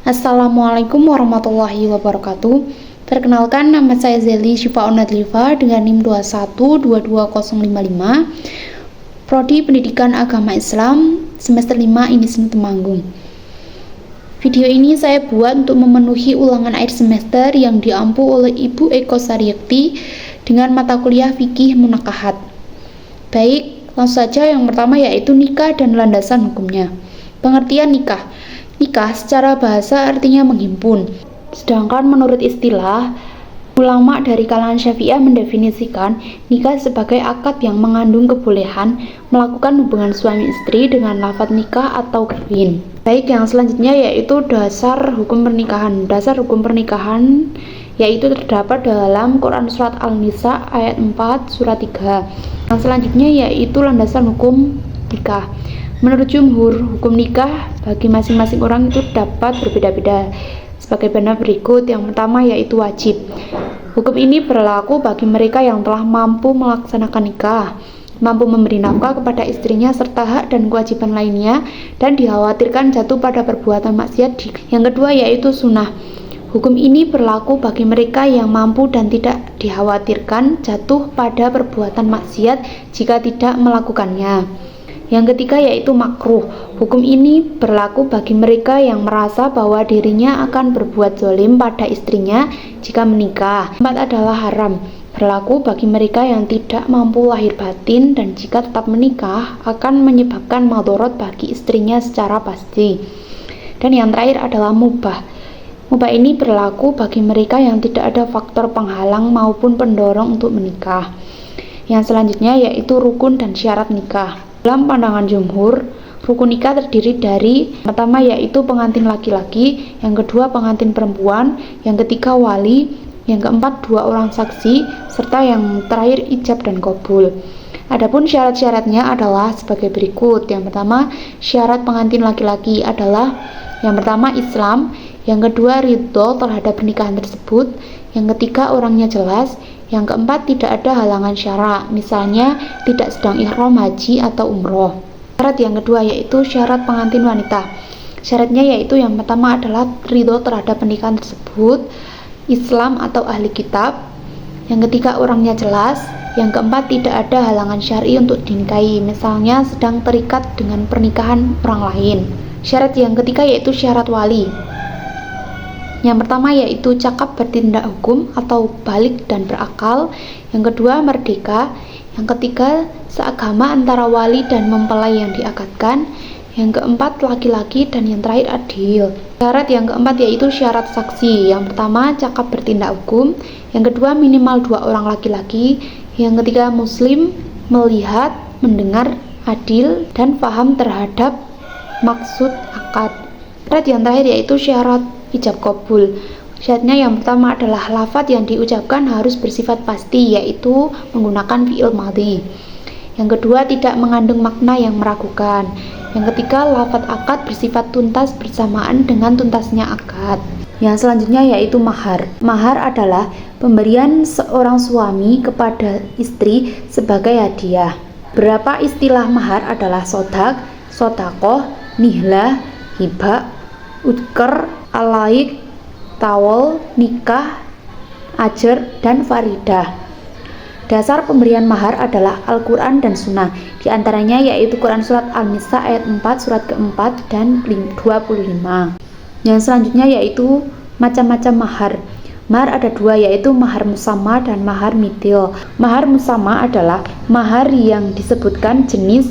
Assalamualaikum warahmatullahi wabarakatuh. Perkenalkan, nama saya Zeli Syifaun Nadlifa dengan NIM 2122055, Prodi Pendidikan Agama Islam, semester 5 Indisme Temanggung. Video ini saya buat untuk memenuhi ulangan akhir semester yang diampu oleh Ibu Eko Sariyekti dengan mata kuliah Fikih Munakahat. Baik, langsung saja. Yang pertama yaitu nikah dan landasan hukumnya. Pengertian nikah. Nikah secara bahasa artinya menghimpun. Sedangkan menurut istilah, ulama dari kalangan Syafi'iyah mendefinisikan nikah sebagai akad yang mengandung kebolehan melakukan hubungan suami istri dengan lafaz nikah atau kawin. Baik, yang selanjutnya yaitu dasar hukum pernikahan. Dasar hukum pernikahan yaitu terdapat dalam Quran Surat An-Nisa ayat 4 surat 3. Yang selanjutnya yaitu landasan hukum nikah. Menurut jumhur, hukum nikah bagi masing-masing orang itu dapat berbeda-beda sebagaimana berikut. Yang pertama yaitu wajib. Hukum ini berlaku bagi mereka yang telah mampu melaksanakan nikah, mampu memberi nafkah kepada istrinya serta hak dan kewajiban lainnya, dan dikhawatirkan jatuh pada perbuatan maksiat. Yang kedua yaitu sunnah. Hukum ini berlaku bagi mereka yang mampu dan tidak dikhawatirkan jatuh pada perbuatan maksiat jika tidak melakukannya. Yang ketiga yaitu makruh. Hukum ini berlaku bagi mereka yang merasa bahwa dirinya akan berbuat zalim pada istrinya jika menikah. Keempat adalah haram. Berlaku bagi mereka yang tidak mampu lahir batin dan jika tetap menikah akan menyebabkan madharat bagi istrinya secara pasti. Dan yang terakhir adalah mubah. Mubah ini berlaku bagi mereka yang tidak ada faktor penghalang maupun pendorong untuk menikah. Yang selanjutnya yaitu rukun dan syarat nikah. Dalam pandangan jumhur, rukun nikah terdiri dari pertama yaitu pengantin laki-laki, yang kedua pengantin perempuan, yang ketiga wali, yang keempat 2 orang saksi, serta yang terakhir ijab dan qabul. Adapun syarat-syaratnya adalah sebagai berikut. Yang pertama, syarat pengantin laki-laki adalah yang pertama Islam, yang kedua ridho terhadap pernikahan tersebut, yang ketiga orangnya jelas, yang keempat tidak ada halangan syara, misalnya tidak sedang ihram haji atau umroh. Syarat yang kedua yaitu syarat pengantin wanita. Syaratnya yaitu yang pertama adalah ridho terhadap pernikahan tersebut, Islam atau ahli kitab, yang ketiga orangnya jelas, yang keempat tidak ada halangan syar'i untuk dinikahi, misalnya sedang terikat dengan pernikahan orang lain. Syarat yang ketiga yaitu syarat wali. Yang pertama yaitu cakap bertindak hukum atau balik dan berakal, yang kedua merdeka, yang ketiga seagama antara wali dan mempelai yang diakadkan, yang keempat laki-laki, dan yang terakhir adil. Syarat yang keempat yaitu syarat saksi. Yang pertama cakap bertindak hukum, yang kedua minimal 2 orang laki-laki, yang ketiga muslim, melihat, mendengar, adil, dan paham terhadap maksud akad. Syarat yang terakhir yaitu syarat ijab qabul. Syaratnya yang pertama adalah lafaz yang diucapkan harus bersifat pasti, yaitu menggunakan fi'il madhi. Yang kedua tidak mengandung makna yang meragukan. Yang ketiga lafaz akad bersifat tuntas bersamaan dengan tuntasnya akad. Yang selanjutnya yaitu mahar. Mahar adalah pemberian seorang suami kepada istri sebagai hadiah. Beberapa istilah mahar adalah sodak, sodakoh, nihlah, hibah, udker, alaik, tawol, nikah, ajar, dan faridah. Dasar pemberian mahar adalah Al-Quran dan Sunnah. Di antaranya yaitu Quran Surat An-Nisa ayat 4 surat keempat dan 25. Yang selanjutnya yaitu macam-macam mahar. Mahar ada 2 yaitu mahar musamma dan mahar mitil. Mahar musamma adalah mahar yang disebutkan jenis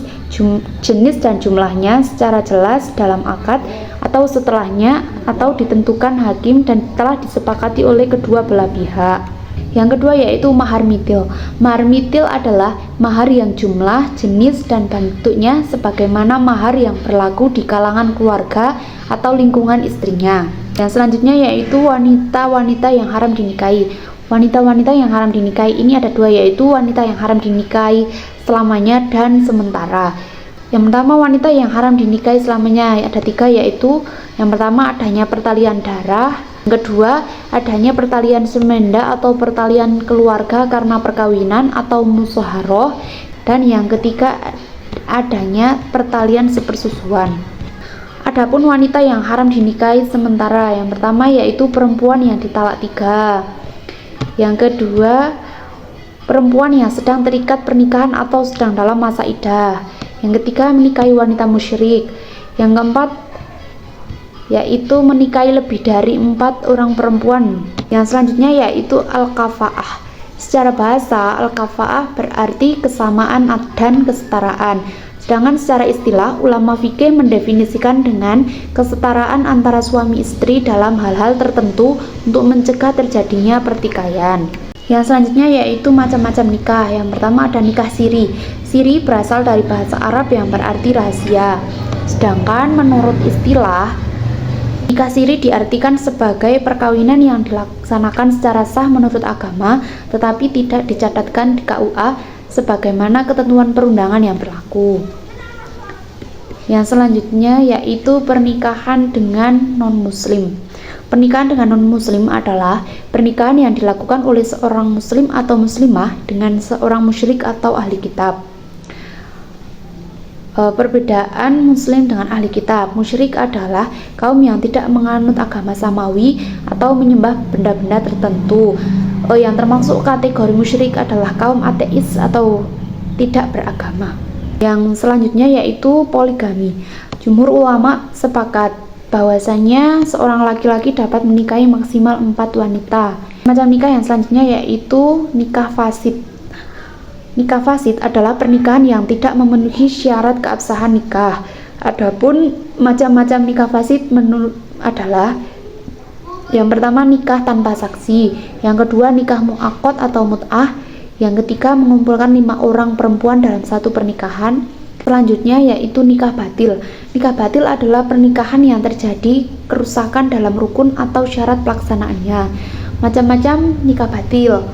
dan jumlahnya secara jelas dalam akad atau setelahnya atau ditentukan hakim dan telah disepakati oleh kedua belah pihak. Yang kedua yaitu mahar mitil. Mahar mitil adalah mahar yang jumlah, jenis, dan bentuknya sebagaimana mahar yang berlaku di kalangan keluarga atau lingkungan istrinya. Yang selanjutnya yaitu wanita-wanita yang haram dinikahi. Wanita-wanita yang haram dinikahi ini ada 2 yaitu wanita yang haram dinikahi selamanya dan sementara. Yang pertama wanita yang haram dinikahi selamanya ada 3 yaitu yang pertama adanya pertalian darah, yang kedua adanya pertalian semenda atau pertalian keluarga karena perkawinan atau musyawarah, dan yang ketiga adanya pertalian sepersusuan. Adapun wanita yang haram dinikahi sementara, yang pertama yaitu perempuan yang ditalak 3. Yang kedua, perempuan yang sedang terikat pernikahan atau sedang dalam masa iddah. Yang ketiga, menikahi wanita musyrik. Yang keempat, yaitu menikahi lebih dari 4 orang perempuan. Yang selanjutnya yaitu al-kafa'ah. Secara bahasa, al-kafa'ah berarti kesamaan dan kesetaraan. Sedangkan secara istilah, ulama fikih mendefinisikan dengan kesetaraan antara suami istri dalam hal-hal tertentu untuk mencegah terjadinya pertikaian. Yang selanjutnya yaitu macam-macam nikah. Yang pertama ada nikah siri. Siri berasal dari bahasa Arab yang berarti rahasia. Sedangkan menurut istilah, nikah siri diartikan sebagai perkawinan yang dilaksanakan secara sah menurut agama, tetapi tidak dicatatkan di KUA sebagaimana ketentuan perundangan yang berlaku. Yang selanjutnya yaitu pernikahan dengan non-muslim. Pernikahan dengan non-muslim adalah pernikahan yang dilakukan oleh seorang muslim atau muslimah dengan seorang musyrik atau ahli kitab. Perbedaan muslim dengan ahli kitab. Musyrik adalah kaum yang tidak menganut agama samawi atau menyembah benda-benda tertentu. Yang termasuk kategori musyrik adalah kaum ateis atau tidak beragama. Yang selanjutnya yaitu poligami. Jumhur ulama sepakat bahwasanya seorang laki-laki dapat menikahi maksimal 4 wanita. Macam nikah yang selanjutnya yaitu nikah fasid. Nikah fasid adalah pernikahan yang tidak memenuhi syarat keabsahan nikah. Adapun macam-macam nikah fasid adalah yang pertama nikah tanpa saksi, yang kedua nikah mu'aqad atau mut'ah, yang ketiga mengumpulkan 5 orang perempuan dalam satu pernikahan. Selanjutnya yaitu nikah batil. Nikah batil adalah pernikahan yang terjadi kerusakan dalam rukun atau syarat pelaksanaannya. Macam-macam nikah batil.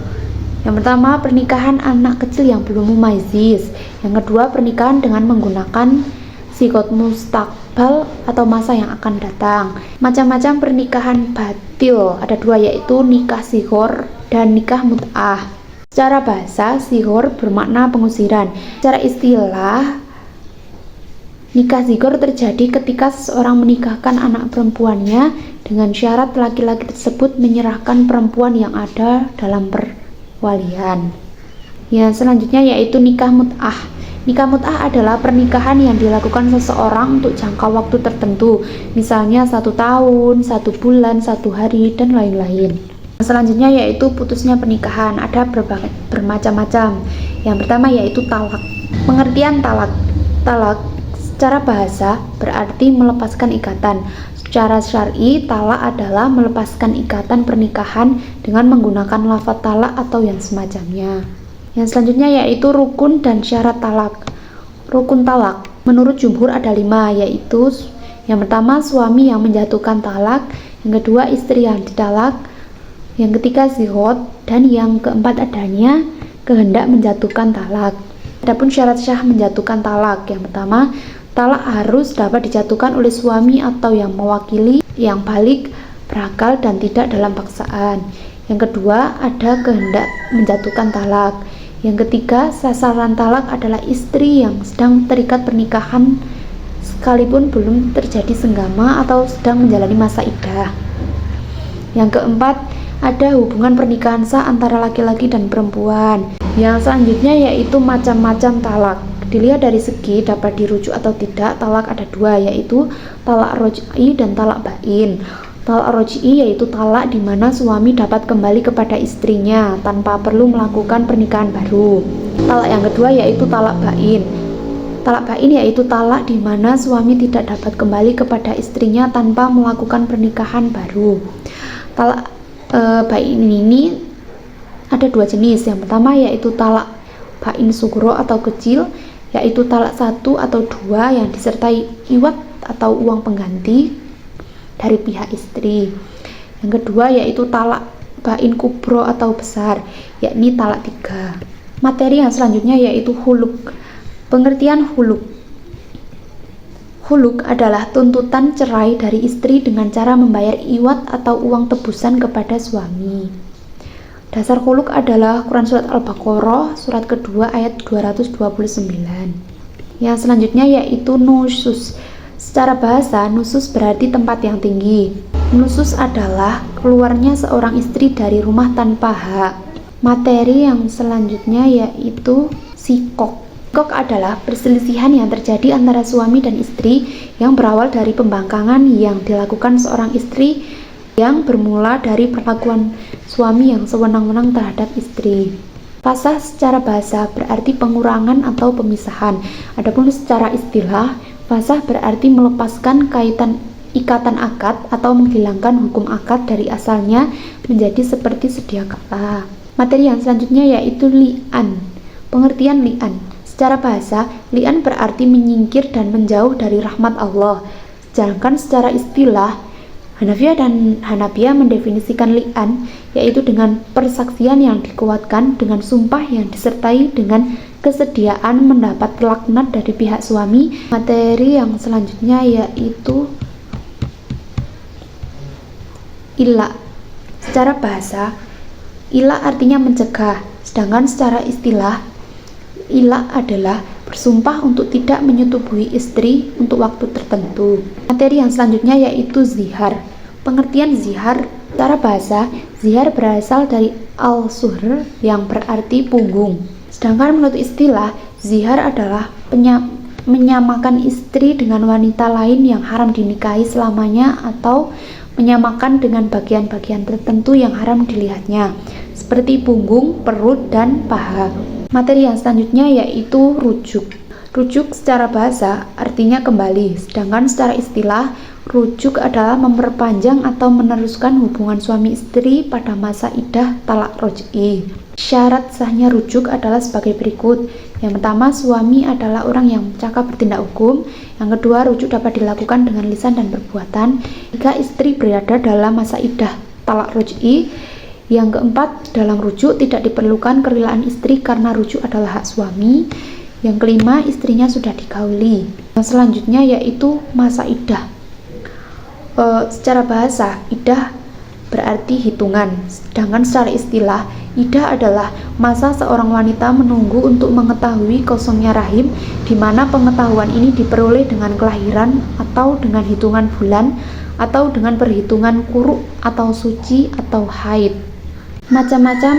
Yang pertama pernikahan anak kecil yang belum mumayyiz. Yang kedua pernikahan dengan menggunakan sigot mustaqbal atau masa yang akan datang. Macam-macam pernikahan batil ada 2 yaitu nikah sihor dan nikah mut'ah. Secara bahasa sihor bermakna pengusiran. Secara istilah nikah sihor terjadi ketika seseorang menikahkan anak perempuannya dengan syarat laki-laki tersebut menyerahkan perempuan yang ada dalam perwalian. Yang selanjutnya yaitu nikah mut'ah. Nikah mut'ah adalah pernikahan yang dilakukan seseorang untuk jangka waktu tertentu, misalnya 1 tahun, 1 bulan, 1 hari, dan lain-lain. Selanjutnya yaitu putusnya pernikahan. Ada bermacam-macam. Yang pertama yaitu talak. Pengertian talak. Talak secara bahasa berarti melepaskan ikatan. Secara syar'i, talak adalah melepaskan ikatan pernikahan dengan menggunakan lafaz talak atau yang semacamnya. Yang selanjutnya yaitu rukun dan syarat talak. Rukun talak menurut jumhur ada 5, yaitu yang pertama suami yang menjatuhkan talak, yang kedua istri yang ditalak, yang ketiga zihot, dan yang keempat adanya kehendak menjatuhkan talak. Adapun syarat syah menjatuhkan talak, yang pertama talak harus dapat dijatuhkan oleh suami atau yang mewakili yang balik, berakal, dan tidak dalam paksaan. Yang kedua ada kehendak menjatuhkan talak. Yang ketiga sasaran talak adalah istri yang sedang terikat pernikahan sekalipun belum terjadi senggama atau sedang menjalani masa iddah. Yang keempat ada hubungan pernikahan sah antara laki-laki dan perempuan. Yang selanjutnya yaitu macam-macam talak. Dilihat dari segi dapat dirujuk atau tidak, talak ada 2 yaitu talak roj'i dan talak bain. Talak roj'i yaitu talak di mana suami dapat kembali kepada istrinya tanpa perlu melakukan pernikahan baru. Talak yang kedua yaitu talak bain. Talak bain yaitu talak di mana suami tidak dapat kembali kepada istrinya tanpa melakukan pernikahan baru. Talak bain ini ada 2 jenis. Yang pertama yaitu talak bain sugro atau kecil, yaitu talak 1 atau 2 yang disertai iwat atau uang pengganti dari pihak istri. Yang kedua yaitu talak bain kubro atau besar, yakni talak 3. Materi yang selanjutnya yaitu huluk. Pengertian huluk. Huluk adalah tuntutan cerai dari istri dengan cara membayar iwat atau uang tebusan kepada suami. Dasar huluk adalah Quran Surat Al-Baqarah surat kedua ayat 229. Yang selanjutnya yaitu nusyuz. Secara bahasa, nusus berarti tempat yang tinggi. Nusus adalah keluarnya seorang istri dari rumah tanpa hak. Materi yang selanjutnya yaitu sikok. Sikok adalah perselisihan yang terjadi antara suami dan istri yang berawal dari pembangkangan yang dilakukan seorang istri yang bermula dari perlakuan suami yang sewenang-wenang terhadap istri. Fasah secara bahasa berarti pengurangan atau pemisahan. Adapun secara istilah, fasah berarti melepaskan ikatan akad atau menghilangkan hukum akad dari asalnya menjadi seperti sedia kala. Materi yang selanjutnya yaitu li'an. Pengertian li'an. Secara bahasa, li'an berarti menyingkir dan menjauh dari rahmat Allah. Sedangkan secara istilah, Hanafiyah dan Hanabiyah mendefinisikan li'an yaitu dengan persaksian yang dikuatkan dengan sumpah yang disertai dengan kesediaan mendapat laknat dari pihak suami. Materi yang selanjutnya yaitu ila. Secara bahasa, ila artinya mencegah, sedangkan secara istilah, ila adalah bersumpah untuk tidak menyetubuhi istri untuk waktu tertentu. Materi yang selanjutnya yaitu zihar. Pengertian zihar secara bahasa, zihar berasal dari al-suhr yang berarti punggung. Sedangkan menurut istilah, zihar adalah menyamakan istri dengan wanita lain yang haram dinikahi selamanya atau menyamakan dengan bagian-bagian tertentu yang haram dilihatnya, seperti punggung, perut, dan paha. Materi yang selanjutnya yaitu rujuk. Rujuk secara bahasa artinya kembali, sedangkan secara istilah, rujuk adalah memperpanjang atau meneruskan hubungan suami istri pada masa iddah talak roj'i. Syarat sahnya rujuk adalah sebagai berikut. Yang pertama, suami adalah orang yang cakap bertindak hukum. Yang kedua, rujuk dapat dilakukan dengan lisan dan perbuatan. Jika istri berada dalam masa iddah talak roj'i. Yang keempat, dalam rujuk tidak diperlukan kerelaan istri karena rujuk adalah hak suami. Yang kelima, istrinya sudah digauli. Yang selanjutnya yaitu masa iddah. Secara bahasa, iddah berarti hitungan, sedangkan secara istilah, iddah adalah masa seorang wanita menunggu untuk mengetahui kosongnya rahim, di mana pengetahuan ini diperoleh dengan kelahiran atau dengan hitungan bulan atau dengan perhitungan quru atau suci atau haid. Macam-macam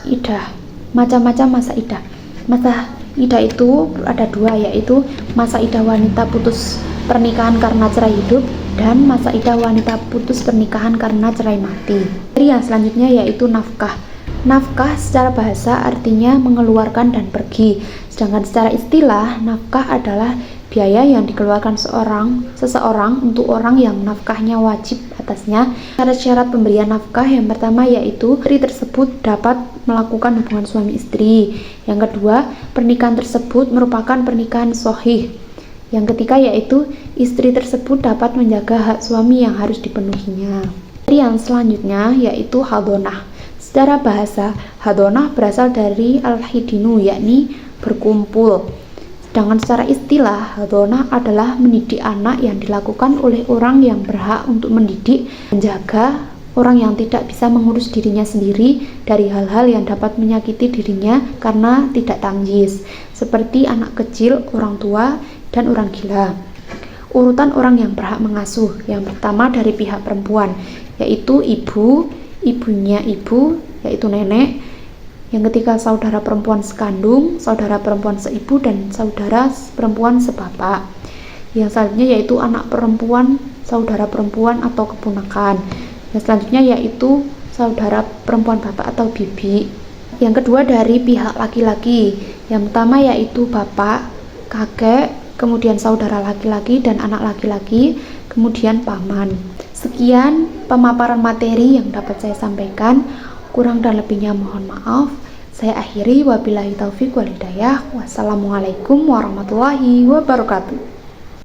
iddah, macam-macam masa iddah. Masa iddah itu ada dua, yaitu masa iddah wanita putus pernikahan karena cerai hidup dan masa iddah wanita putus pernikahan karena cerai mati. Yang selanjutnya yaitu nafkah. Nafkah secara bahasa artinya mengeluarkan dan pergi, sedangkan secara istilah nafkah adalah biaya yang dikeluarkan seseorang untuk orang yang nafkahnya wajib atasnya. Syarat-syarat pemberian nafkah yang pertama yaitu istri tersebut dapat melakukan hubungan suami istri. Yang kedua, pernikahan tersebut merupakan pernikahan sahih. Yang ketiga yaitu istri tersebut dapat menjaga hak suami yang harus dipenuhinya. Yang selanjutnya yaitu hadonah. Secara bahasa, hadonah berasal dari al-hidinu, yakni berkumpul. Sedangkan secara istilah, hadonah adalah mendidik anak yang dilakukan oleh orang yang berhak untuk mendidik, menjaga orang yang tidak bisa mengurus dirinya sendiri dari hal-hal yang dapat menyakiti dirinya karena tidak tamyiz, seperti anak kecil, orang tua, dan orang gila. Urutan orang yang berhak mengasuh, yang pertama dari pihak perempuan, yaitu ibu, ibunya ibu, yaitu nenek. Yang ketiga, saudara perempuan sekandung, saudara perempuan seibu, dan saudara perempuan sebapak. Yang selanjutnya yaitu anak perempuan, saudara perempuan atau keponakan. Yang selanjutnya yaitu saudara perempuan bapak atau bibi. Yang kedua dari pihak laki-laki. Yang pertama yaitu bapak, kakek, kemudian saudara laki-laki dan anak laki-laki, kemudian paman. Sekian pemaparan materi yang dapat saya sampaikan. Kurang dan lebihnya mohon maaf. Saya akhiri, wabillahi taufik wal hidayah. Wassalamualaikum warahmatullahi wabarakatuh.